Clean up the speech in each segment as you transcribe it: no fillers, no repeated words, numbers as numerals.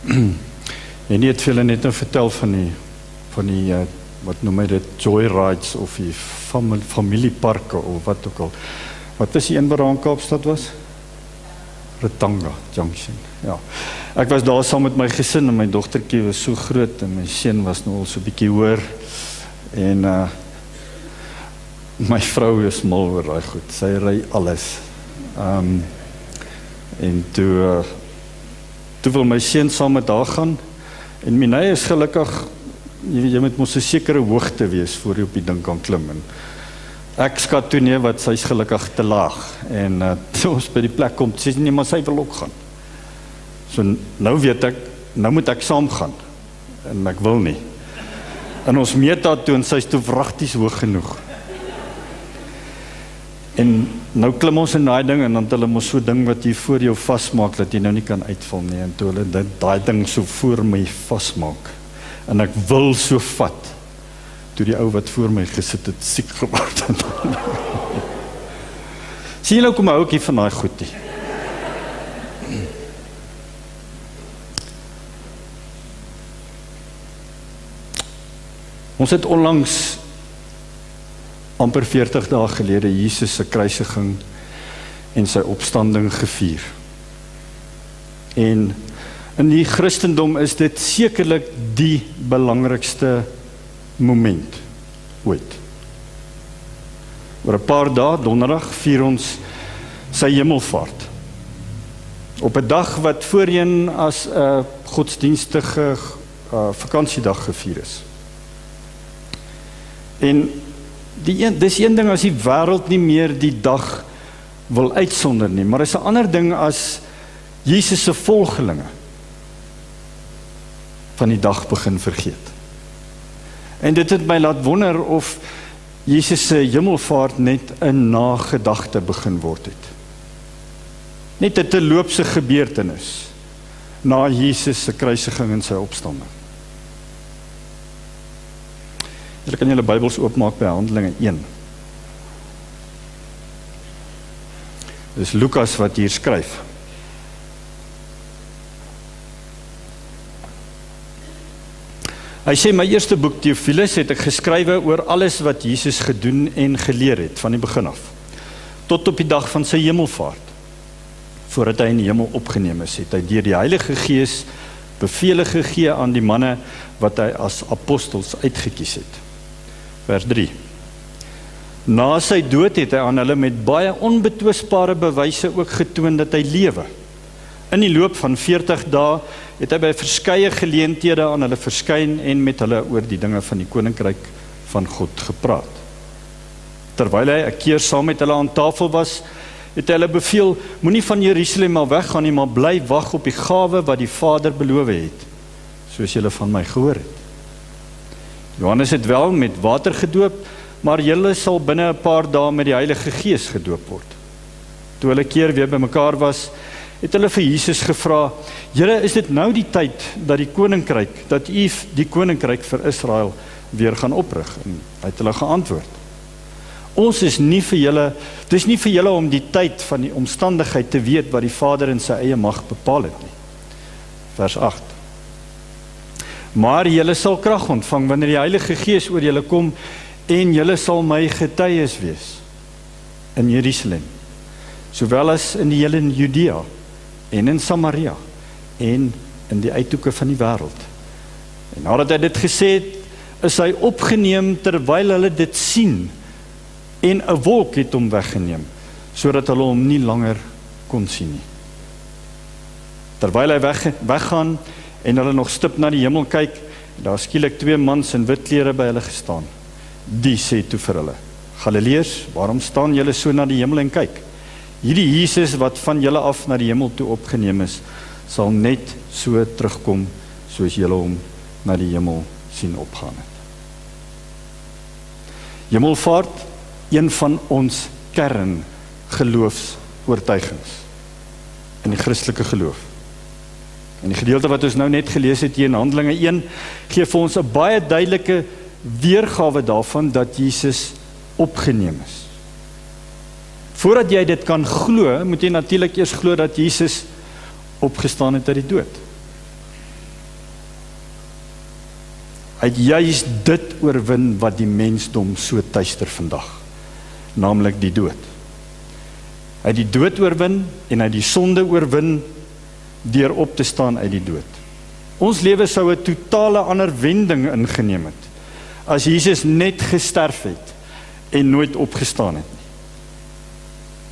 En die het vir julle net nou vertel van die wat noem hy dit, joyrides of die familieparke of wat ook al. Wat is die een wat daar in Kaapstad was? Retanga Junction, ja. Ek was daar saam met my gesin en my dogtertjie was so groot en my seun was nou al so bietjie hoër en my vrou is mal oor daai goed, sy ry alles. En toe wil my seun saam met haar gaan en Minay is gelukkig, jy moet mos 'n sekere hoogte wees voor jy op die ding kan klim en ek skat toe nee, wat sy's gelukkig te laag en toe ons by die plek kom, sê nee, maar sy wil ook gaan. So nou weet ek, nou moet ek saam gaan en ek wil nie. En ons meet daar toe en sy's toe wragties hoog genoeg. En nou klim ons in daai ding en dan het hulle mos so ding wat jy voor jou vasmaak dat jy nou nie kan uitval nie en toe hulle daai ding so voor my vasmaak. En ek wil so vat. Toe die ou wat voor my gesit het siek geword het. Sien julle kom ook hier van daai goedie. Ons het onlangs amper 40 dae gelede Jesus se kruisiging en sy opstanding gevier. En in die Christendom is dit sekerlik die belangrikste moment ooit. Oor 'n paar dae, donderdag, vier ons sy hemelvaart. Op 'n dag wat voorheen as 'n godsdienstige vakansiedag gevier is. En dis een ding as die wêreld nie meer die dag wil uitsonder nie, maar is 'n ander ding as Jesus se volgelinge van die dag begin vergeet. En dit het my laat wonder of Jesus se hemelvaart net 'n nagedagte begin word het. Net 'n terloopse gebeurtenis na Jesus se kruisiging en sy opstanding. Julle kan julle Bybels oopmaak by Handelinge 1. Dis Lukas wat hier skryf. Hy sê, my eerste boek Theophilus het ek geskrywe oor alles wat Jesus gedoen en geleer het, van die begin af, tot op die dag van sy hemelvaart. Voordat hy in die hemel opgeneem is, het hy deur die Heilige Gees bevele gegee aan die manne wat hy as apostels uitgekies het. Vers 3. Na sy dood het hy aan hulle met baie onbetwisbare bewyse ook getoon dat hy lewe. In die loop van 40 dae het hy by verskeie geleenthede aan hulle verskyn en met hulle oor die dinge van die koninkryk van God gepraat. Terwyl hy 'n keer saam met hulle aan tafel was, het hy hulle beveel, moenie van Jerusalem al weggaan nie, maar bly wag op die gawe wat die Vader beloof het, soos julle van my gehoor het. Johannes het wel met water gedoop, maar julle sal binne 'n paar dae met die Heilige Gees gedoop word. Toe hulle keer weer bymekaar was, het hulle vir Jesus gevra, Here, is dit nou die tyd dat u die koninkryk vir Israel weer gaan oprig? En hy het hulle geantwoord, dis nie vir julle om die tyd van die omstandigheid te weet wat die Vader in sy eie mag bepaal het nie. Vers 8. Maar julle sal krag ontvang wanneer die Heilige Gees oor julle kom en julle sal my getuies wees in Jerusalem, sowel as in die hele Judea en in Samaria en in die uithoeke van die wêreld. En nadat hy dit gesê het, is hy opgeneem terwyl hulle dit sien en 'n wolk het hom weggeneem, sodat hulle hom nie langer kon sien nie. Terwyl hy weggaan en hulle nog stip na die hemel kyk, daar skielik 2 mans in wit klere by hulle gestaan. Die sê toe vir hulle, Galileërs, waarom staan julle so na die hemel en kyk? Hierdie Jesus wat van julle af na die hemel toe opgeneem is, sal net so terugkom, soos julle hom na die hemel sien opgaan het. Hemelvaart, een van ons kern geloofsoortuigings in die Christelike geloof. En die gedeelte wat ons nou net gelees het hier in Handelinge 1, gee vir ons 'n baie duidelike weergawe daarvan dat Jesus opgeneem is. Voordat jy dit kan glo, moet jy natuurlik eers glo dat Jesus opgestaan het uit die dood. Hy het juist dit oorwin wat die mensdom so tuister vandag, naamlik die dood. Hy het die dood oorwin en hy het die sonde oorwin deur op te staan uit die dood. Ons lewe sou 'n totale ander wending ingeneem het, as Jesus net gesterf het en nooit opgestaan het nie.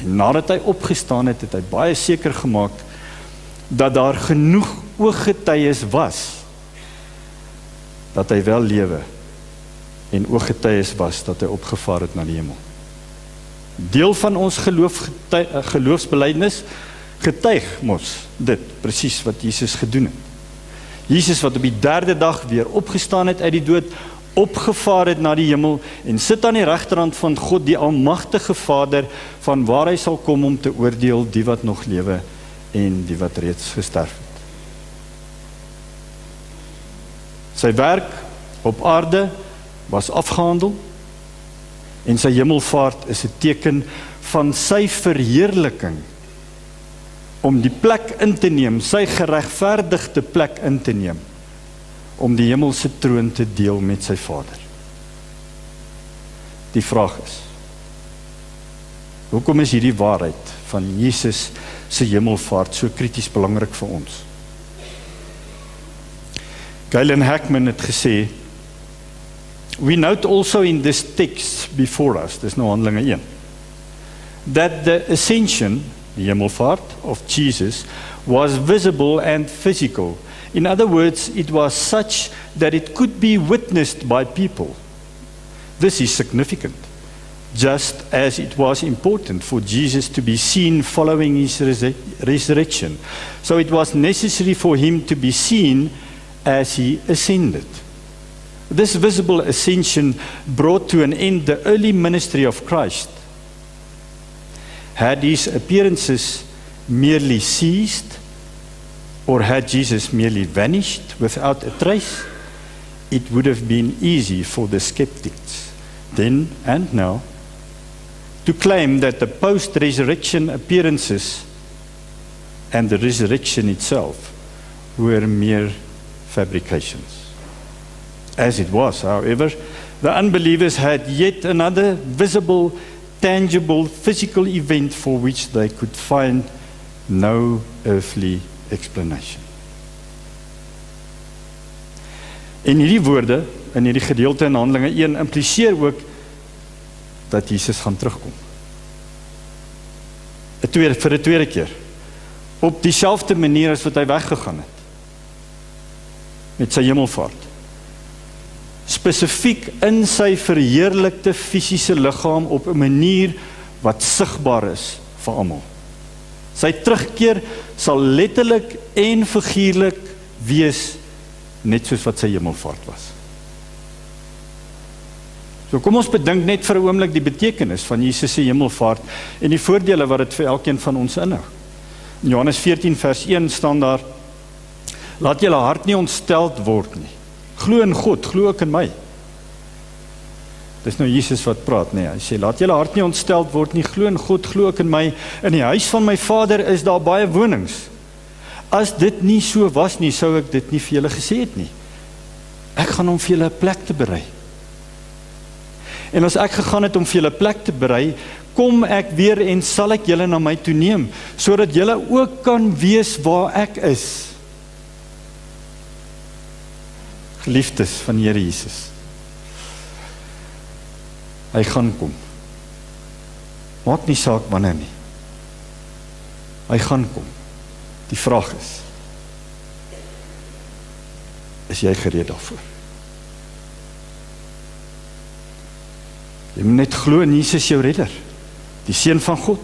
En nadat hy opgestaan het, het hy baie seker gemaak dat daar genoeg ooggetuies was, dat hy wel lewe en ooggetuies was dat hy opgevaar het na die hemel. Deel van ons geloofsbelijdenis getuig mos dit, presies wat Jesus gedoen het. Jesus wat op die 3de dag weer opgestaan het uit die dood, opgevaar het na die hemel en sit aan die regterhand van God, die almagtige Vader, van waar hy sal kom om te oordeel die wat nog lewe en die wat reeds gesterf het. Sy werk op aarde was afgehandel en sy hemelvaart is 'n teken van sy verheerliking om die plek in te neem, sy geregverdigde plek in te neem, om die hemelse troon te deel met sy Vader. Die vraag is, hoekom is hierdie waarheid van Jesus se hemelvaart so krities belangrik vir ons? Galen Hackman het gesê, we note also in this text before us, dis nou Handelinge 1, that the ascension, die hemelvaart of Jesus, was visible and physical. In other words, it was such that it could be witnessed by people. This is significant, just as it was important for Jesus to be seen following his resurrection. So it was necessary for him to be seen as he ascended. This visible ascension brought to an end the early ministry of Christ. Had his appearances merely ceased, or had Jesus merely vanished without a trace, it would have been easy for the skeptics, then and now, to claim that the post-resurrection appearances and the resurrection itself were mere fabrications. As it was, however, the unbelievers had yet another visible, tangible, physical event for which they could find no earthly explanation. En hierdie woorde in hierdie gedeelte in Handelinge 1 impliseer ook dat Jesus gaan terugkom. Vir 'n tweede keer. Op dieselfde manier as wat hy weggegaan het. Met sy hemelvaart. Spesifiek in sy verheerlikte fisiese liggaam op 'n manier wat sigbaar is vir almal. Sy terugkeer sal letterlik en figuurlik wees, net soos wat sy hemelvaart was. So kom ons bedink net vir 'n oomblik die betekenis van Jesus se hemelvaart en die voordele wat dit vir elkeen van ons inhou. In Johannes 14 vers 1 staan daar, laat julle hart nie ontsteld word nie. Glo in God, glo ook in my. Dis nou Jesus wat praat, nee. Hy sê, laat julle hart nie ontsteld word nie, glo in God, glo ook in my. In die huis van my Vader is daar baie wonings. As dit nie so was nie, sou ek dit nie vir julle gesê het nie. Ek gaan om vir julle 'n plek te berei. En as ek gegaan het om vir julle 'n plek te berei, kom ek weer en sal ek julle na my toe neem, sodat julle ook kan wees waar ek is. Geliefdes van die Here Jesus. Hy gaan kom. Maak nie saak wanneer nie. Hy gaan kom. Die vraag is jy gereed daarvoor? Jy moet net glo in Jesus jou redder, die Seun van God.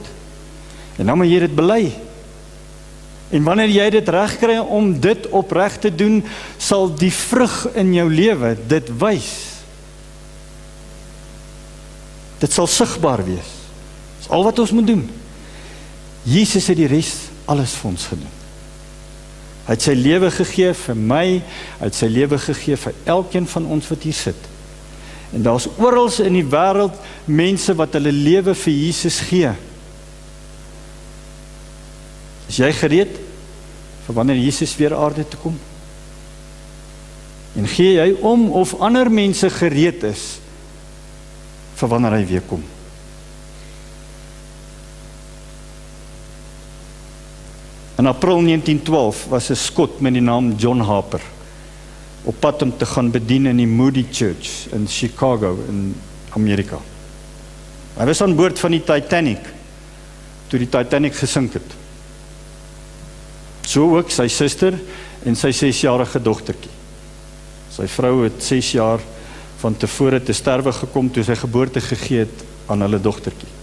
En dan moet jy dit bely. En wanneer jy dit reg kry om dit opreg te doen, sal die vrug in jou lewe dit wys. Dit sal sigbaar wees. Dis al wat ons moet doen. Jesus het die res alles vir ons gedoen. Hy het sy lewe gegee vir my, hy het sy lewe gegee vir elkeen van ons wat hier sit. En daar's oral in die wêreld mense wat hulle lewe vir Jesus gee. Is jy gereed vir wanneer Jesus weer aarde toe kom? En gee jy om of ander mense gereed is vir wanneer hy weer kom? In April 1912 was 'n Skot met die naam John Harper op pad om te gaan bedien in die Moody Church in Chicago in Amerika. Hy was aan boord van die Titanic toe die Titanic gesink het. So ook sy suster en sy 6-jarige dogtertjie. Sy vrou het 6 jaar van tevore te sterwe gekom toe sy geboorte gegee het aan hulle dogtertjie.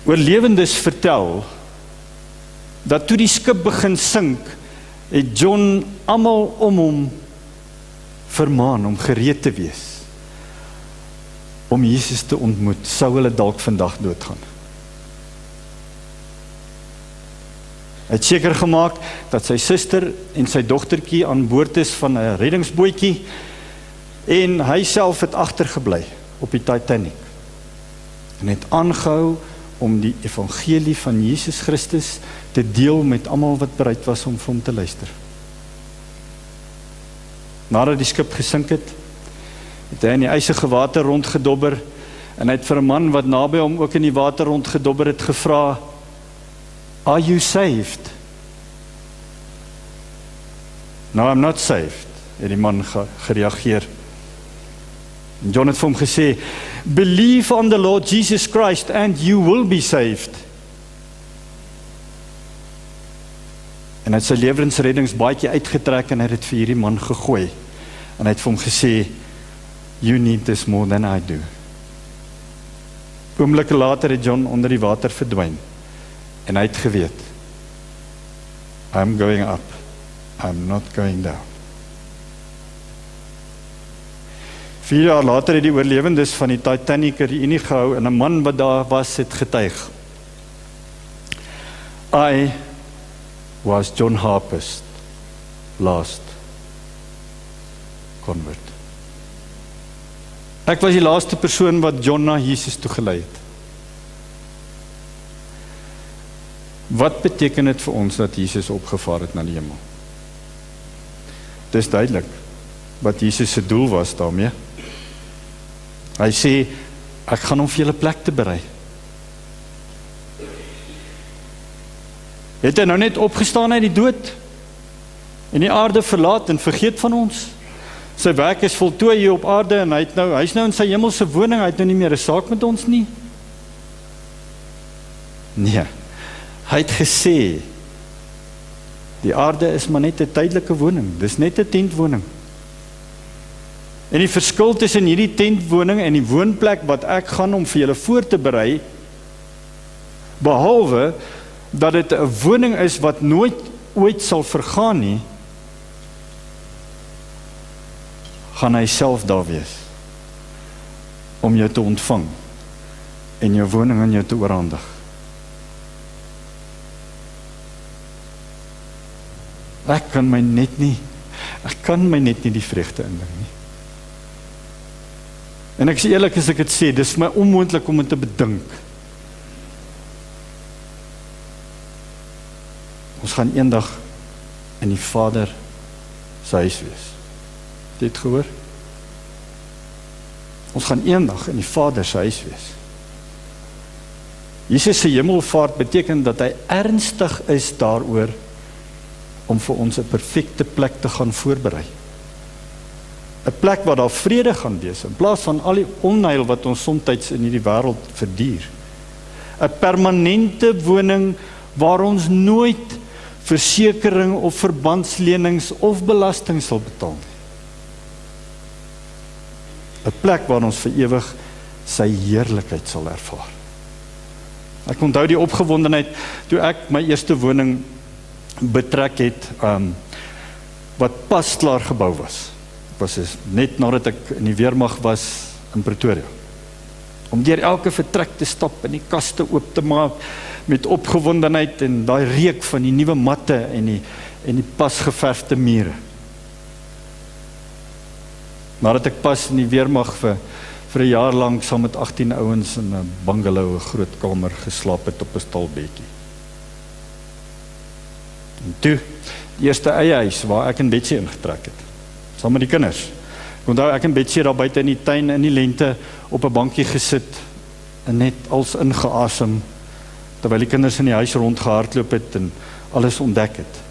Oorlewendes vertel dat toe die skip begin sink, het John almal om hom vermaan om gereed te wees om Jesus te ontmoet, sou hulle dalk vandag doodgaan. Hy het seker gemaak dat sy suster en sy dogtertjie aan boord is van 'n reddingsbootjie en hy self het agtergebly op die Titanic en het aangehou om die evangelie van Jesus Christus te deel met almal wat bereid was om vir hom te luister. Nadat die skip gesink het, het hy in die ysige water rondgedobber en hy het vir 'n man wat naby hom ook in die water rondgedobber het gevra, "Are you saved?" "No, I'm not saved," het die man gereageer. En John het vir hom gesê, "Believe on the Lord Jesus Christ and you will be saved." En hy het sy lewensreddingsbaadjie uitgetrek en hy het dit vir hierdie man gegooi. En hy het vir hom gesê, "You need this more than I do." Oomblikke later het John onder die water verdwyn. En hy het geweet, "I'm going up, I'm not going down." 4 jaar later het die oorlewendes van die Titanic reunie gehou en 'n man wat daar was het getuig, "I was John Harper's last convert." Ek was die laaste persoon wat John na Jesus toe gelei het. Wat beteken dit vir ons dat Jesus opgevaar het na die hemel? Dis duidelik wat Jesus se doel was daarmee. Hy sê, "Ek gaan om vir julle plek te berei." Het hy nou net opgestaan uit die dood en die aarde verlaat en vergeet van ons? Sy werk is voltooi hier op aarde en hy's nou in sy hemelse woning, hy het nou nie meer 'n saak met ons nie. Nee, hy het gesê, die aarde is maar net 'n tydelike woning, dis net 'n tentwoning. En die verskil tussen hierdie tentwoning en die woonplek wat ek gaan om vir julle voor te berei, behalwe dat dit 'n woning is wat nooit ooit sal vergaan nie, gaan hy self daar wees om jou te ontvang en jou woning aan jou te oorhandig. Ek kan my net nie die vreugde indink nie. En ek sê eerlik as ek dit sê, dis my onmoontlik om dit te bedink. Ons gaan eendag in die Vader se huis wees. Het jy dit gehoor? Ons gaan eendag in die Vader se huis wees. Jesus se hemelvaart beteken dat hy ernstig is daaroor om vir ons 'n perfekte plek te gaan voorberei. 'n Plek waar daar vrede gaan wees, in plaas van al die onheil wat ons soms in hierdie wêreld verduur. 'n Permanente woning waar ons nooit versekering of verbandslenings of belasting sal betaal nie. 'n Plek waar ons vir ewig sy heerlikheid sal ervaar. Ek onthou die opgewondenheid toe ek my eerste woning betrek het, wat pas klaar gebou was. Ek was net nadat ek in die weermag was in Pretoria. Om deur elke vertrek te stap en die kaste oop te maak met opgewondenheid en daai reuk van die nuwe matte en die pasgeverfde mure. Nadat ek pas in die weermag vir 'n jaar lank saam met 18 ouens in 'n bungalow, 'n groot kamer geslaap het op 'n stalbedjie. En toe, Die eerste eie huis waar ek en Betsy ingetrek het, saam met die kinders. Ek onthou ek en Betsy daar buite in die tuin in die lente op 'n bankie gesit en net als ingeasem terwyl die kinders in die huis rondgehardloop het en alles ontdek het.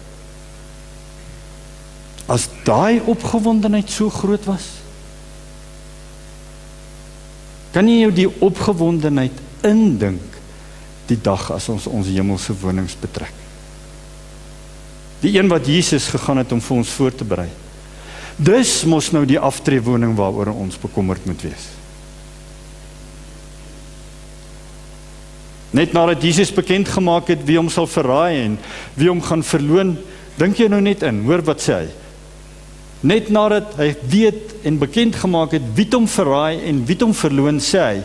As daai opgewondenheid so groot was, kan jy jou die opgewondenheid indink die dag as ons hemelse wonings betrek. Die een wat Jesus gegaan het om vir ons voor te berei. Dis mos nou die aftreewoning waaroor ons bekommerd moet wees. Net nadat Jesus bekend gemaak het wie hom sal verraai en wie hom gaan verloon, dink jy nou net in, hoor wat sê hy. Net nadat hy weet en bekend gemaak het wie hom verraai en wie hom verloon, sê hy,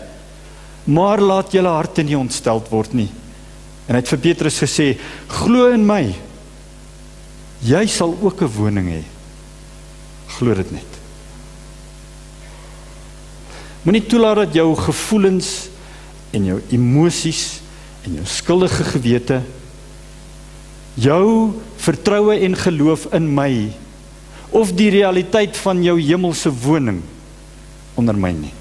maar laat julle harte nie ontsteld word nie. En hy het vir Petrus gesê, glo in my, jy sal ook 'n woning hê. Glo dit net. Moenie toelaat dat jou gevoelens en jou emosies en jou skuldige gewete jou vertroue en geloof in my of die realiteit van jou hemelse woning ondermyn nie.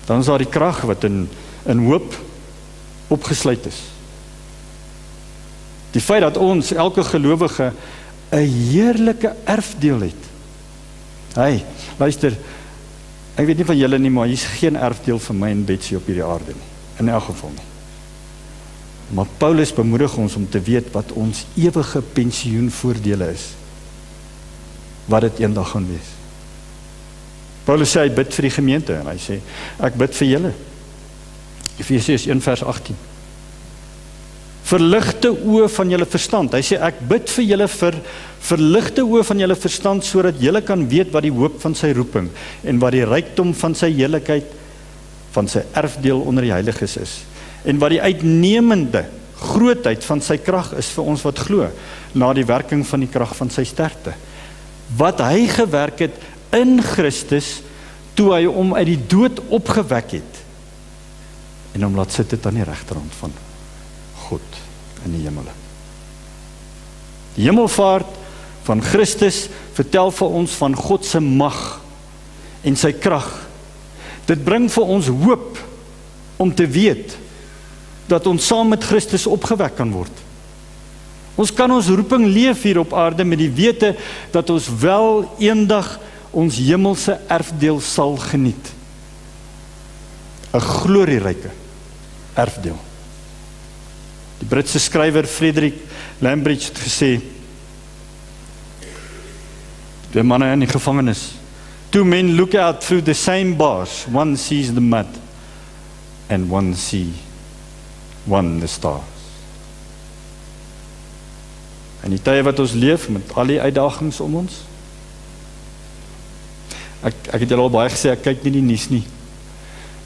Dan is daar die krag wat in hoop opgesluit is. Die feit dat ons, elke gelowige, 'n heerlike erfdeel het. Hey, luister, ek weet nie van julle nie, maar hier's geen erfdeel vir my en Betsy op hierdie aarde nie. In elk geval nie. Maar Paulus bemoedig ons om te weet wat ons ewige pensioenvoordele is. Wat dit eendag gaan wees. Paulus sê hy bid vir die gemeente en hy sê, ek bid vir julle. Efesiërs 1 vers 18. Verligte oë van julle verstand. Hy sê, ek bid vir julle vir verligte oë van julle verstand, sodat julle kan weet wat die hoop van sy roeping en wat die rykdom van sy heerlikheid, van sy erfdeel onder die heiliges is. En wat die uitnemende grootheid van sy krag is vir ons wat glo, na die werking van die krag van sy sterkte. Wat hy gewerk het in Christus, toe hy hom uit die dood opgewek het, en hom laat sit het aan die regterhand van God in die hemele. Die hemelvaart van Christus vertel vir ons van God se mag en sy krag. Dit bring vir ons hoop om te weet dat ons saam met Christus opgewek kan word. Ons kan ons roeping leef hier op aarde met die wete dat ons wel eendag ons hemelse erfdeel sal geniet. 'n glorieryke erfdeel. Die Britse skrywer Frederick Lambridge het gesê, twee manne in die gevangenis, two men look out through the same bars, one sees the mud and one the stars. In die tye wat ons leef met al die uitdagings om ons, ek het julle al baie gesê, ek kyk nie die nuus nie,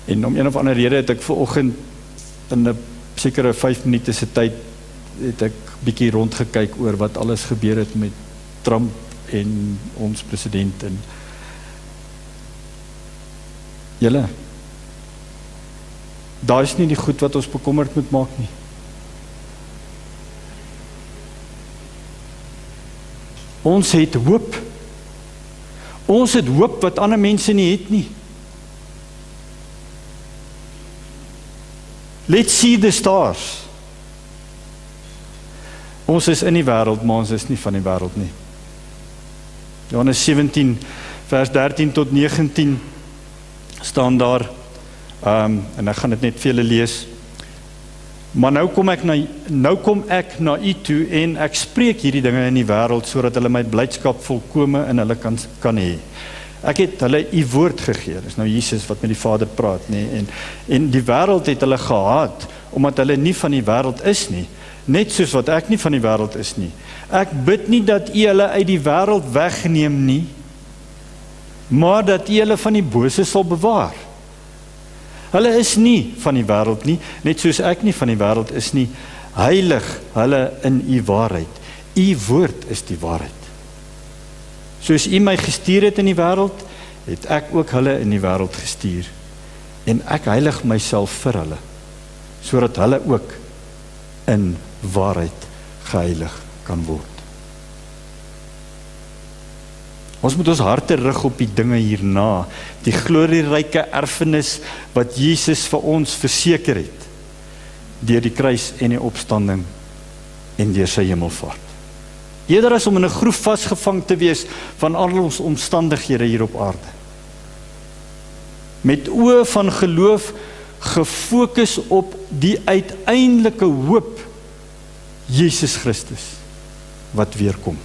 en om een of ander rede het ek vanoggend in 'n sekere 5 minute se tyd het ek bietjie rondgekyk oor wat alles gebeur het met Trump en ons president en julle, daar is nie die goed wat ons bekommerd moet maak nie. Ons het hoop. Ons het hoop wat ander mense nie het nie. Let's see the stars. Ons is in die wêreld, maar ons is nie van die wêreld nie. Johannes 17 vers 13 tot 19 staan daar, en ek gaan dit net vir julle lees. Maar nou kom ek na u toe en ek spreek hierdie dinge in die wêreld sodat hulle my blydskap volkome in hulle kan hê. Ek het hulle u woord gegee. Dis nou Jesus wat met die Vader praat, nê? En die wêreld het hulle gehaat omdat hulle nie van die wêreld is nie, net soos wat ek nie van die wêreld is nie. Ek bid nie dat u hulle uit die wêreld wegneem nie, maar dat u hulle van die bose sal bewaar. Hulle is nie van die wêreld nie, net soos ek nie van die wêreld is nie. Heilig hulle in u waarheid. U woord is die waarheid. Soos u my gestuur het in die wêreld, het ek ook hulle in die wêreld gestuur. En ek heilig myself vir hulle, sodat hulle ook in waarheid geheilig kan word. Ons moet ons harte rig op die dinge hierna, die glorieryke erfenis wat Jesus vir ons verseker het, deur die kruis en die opstanding en deur sy hemelvaart. Eerder as om in 'n groef vasgevang te wees van al ons omstandighede hier op aarde. Met oë van geloof gefokus op die uiteindelike hoop, Jesus Christus, wat weer kom,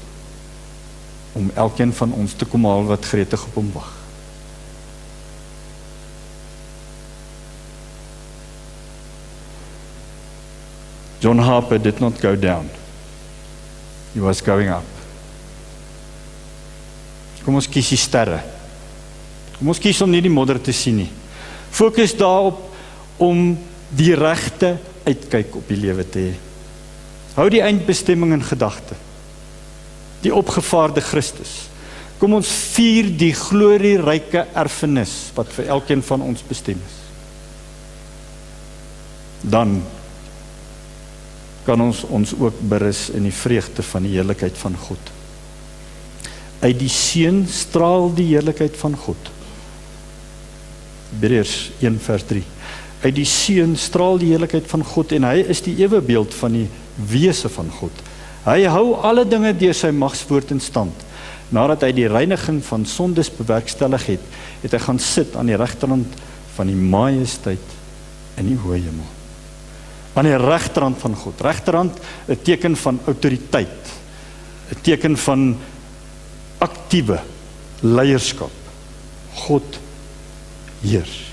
om elkeen van ons te kom haal wat gretig op hom wag. John Harper did not go down. He was going up. Kom ons kies die sterre. Kom ons kies om nie die modder te sien nie. Fokus daarop om die regte uitkyk op die lewe te hê. Hou die eindbestemming in gedagte. Die opgevaarde Christus. Kom ons vier die glorieryke erfenis wat vir elkeen van ons bestem is. Dan kan ons ook berus in die vreugde van die heerlikheid van God. Uit die Seun straal die heerlikheid van God. Hebreërs 1 vers 3. Uit die Seun straal die heerlikheid van God en hy is die ewebeeld van die wese van God. Hy hou alle dinge deur sy magswoord in stand. Nadat hy die reiniging van sondes bewerkstellig het, het hy gaan sit aan die regterhand van die majesteit in die hoë hemel. Aan die regterhand van God. Regterhand, 'n teken van autoriteit, 'n teken van aktiewe leierskap. God heers.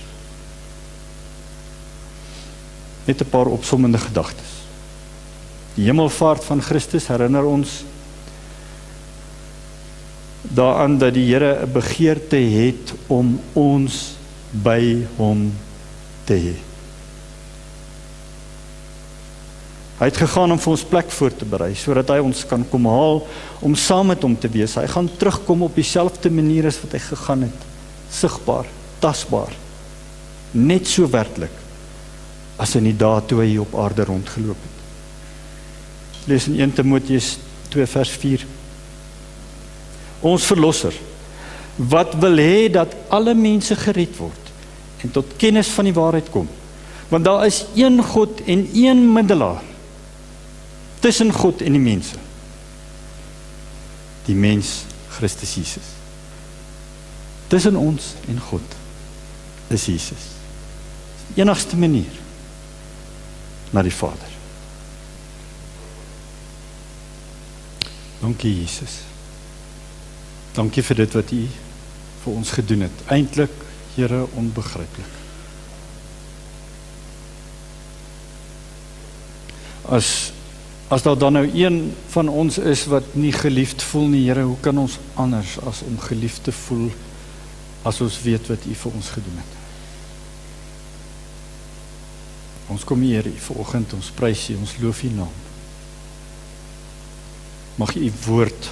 Net 'n paar opsommende gedagtes. Die hemelvaart van Christus herinner ons daaraan dat die Here 'n begeerte het om ons by hom te hê. Hy het gegaan om vir ons plek voor te berei, sodat hy ons kan kom haal om saam met hom te wees. Hy gaan terugkom op dieselfde manier as wat hy gegaan het. Sigbaar, tasbaar, net so werklik as in die dae toe hy hier op aarde rondgeloop het. Lees in 1 Timoteus 2 vers 4. Ons verlosser, wat wil hê dat alle mense gered word en tot kennis van die waarheid kom. Want daar is een God en een middelaar tussen God en die mense. Die mens Christus Jesus. Tussen ons en God is Jesus. Die enigste manier na die Vader. Dankie Jesus. Dankie vir dit wat U vir ons gedoen het. Eintlik, Here, onbegryplik. As daar dan nou een van ons is wat nie geliefd voel nie, Here, hoe kan ons anders as om geliefd te voel as ons weet wat U vir ons gedoen het? Ons kom hier vanoggend, ons prys U, ons loof U naam. Mag U woord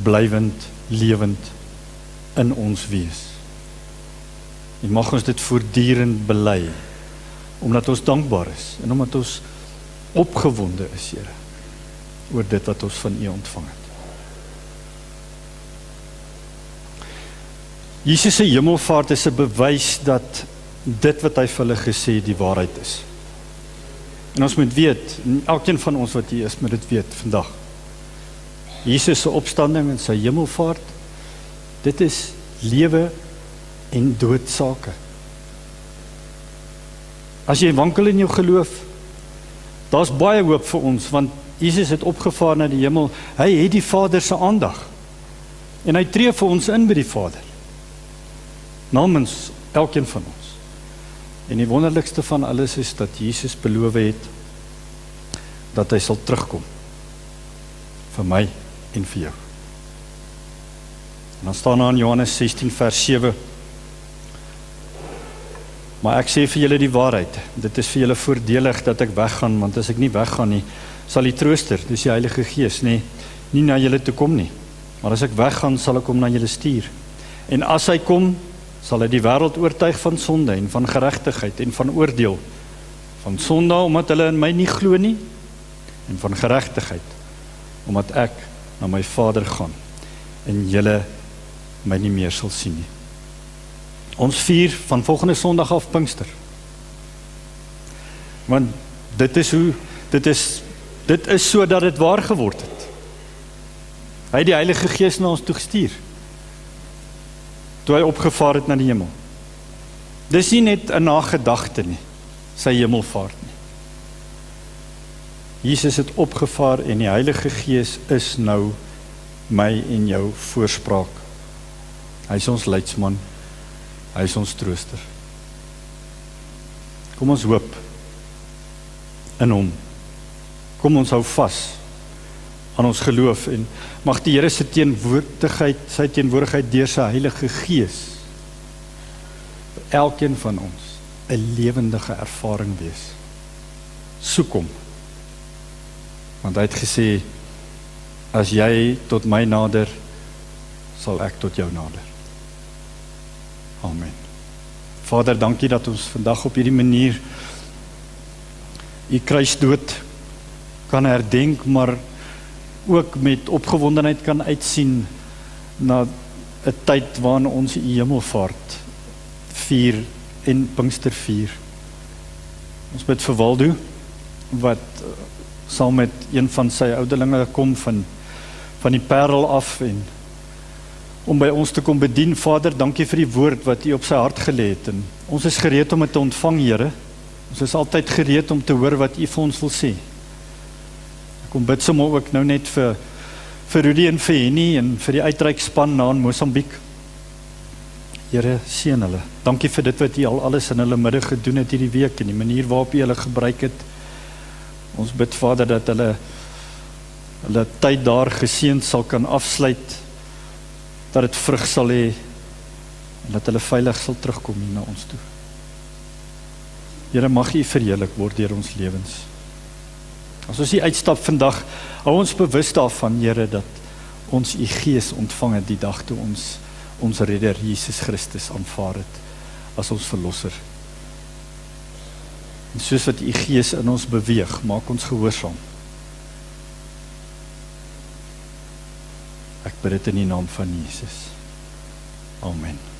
blywend, lewend in ons wees. En mag ons dit voortdurend bely, omdat ons dankbaar is en omdat ons opgewonde is, Here, oor dit wat ons van U ontvang het. Jesus se hemelvaart is 'n bewys dat dit wat hy vir hulle gesê het, die waarheid is. En ons moet weet, elkeen van ons wat hier is, moet dit weet vandag. Jesus se opstanding en sy hemelvaart, dit is lewe en dood sake. As jy wankel in jou geloof, daar's baie hoop vir ons, want Jesus het opgevaar na die hemel, hy het die Vader se aandag, en hy tree vir ons in by die Vader, namens elkeen van ons. En die wonderlikste van alles is dat Jesus beloof het, dat hy sal terugkom, vir my en vir jou. En dan staan daar in Johannes 16 vers 7, maar ek sê vir julle die waarheid, dit is vir julle voordelig dat ek weggaan, want as ek nie weggaan nie, sal die trooster, dis die Heilige Gees, nie na julle toe kom nie, maar as ek weggaan, sal ek hom na julle stuur. En as hy kom, sal hy die wêreld oortuig van sonde en van geregtigheid en van oordeel, Van sonde, omdat hulle in my nie glo nie, en van geregtigheid, omdat ek na my Vader gaan, en julle my nie meer sal sien nie. Ons vier van volgende Sondag af Pinkster. Want dit is so dat dit waar geword het. Hy het die Heilige Gees na ons toegestuur, toe hy opgevaar het na die hemel. Dis nie net 'n nagedagte nie, sy hemelvaart nie. Jesus het opgevaar en die Heilige Gees is nou my en jou voorspraak. Hy is ons leidsman, hy is ons trooster. Kom ons hoop in hom. Kom ons hou vas aan ons geloof en mag die Here se teenwoordigheid deur sy Heilige Gees vir elkeen van ons 'n lewendige ervaring wees. Soek hom. Want hy het gesê, as jy tot my nader, sal ek tot jou nader. Amen. Vader, dankie dat ons vandag op hierdie manier u kruisdood kan herdenk, maar ook met opgewondenheid kan uitsien na 'n tyd waarin ons u hemelvaart vier en Pinkster vier. Ons bid vir Waldo, wat saam met een van sy ouderlinge kom van die Parel af en om by ons te kom bedien. Vader, dankie vir die woord wat u op sy hart gelê het. En ons is gereed om dit te ontvang, Here. Ons is altyd gereed om te hoor wat u vir ons wil sê. Ek kom bid sommer ook nou net vir Rudy en vir Henny en vir die uitreikspan na in Mosambiek. Here, seën hulle. Dankie vir dit wat u al alles in hulle midde gedoen het hierdie week en die manier waarop u hulle gebruik het. Ons bid, Vader, dat hulle tyd daar geseënd sal kan afsluit, dat dit vrug sal hê en dat hulle veilig sal terugkom hier na ons toe. Here, mag u verheerlik word deur ons lewens. As ons hier uitstap vandag, hou ons bewus daarvan, Here, dat ons u Gees ontvang het die dag toe ons Redder Jesus Christus aanvaar het as ons verlosser. En soos wat u Gees in ons beweeg, maak ons gehoorsaam. Ek bid dit in die naam van Jesus. Amen.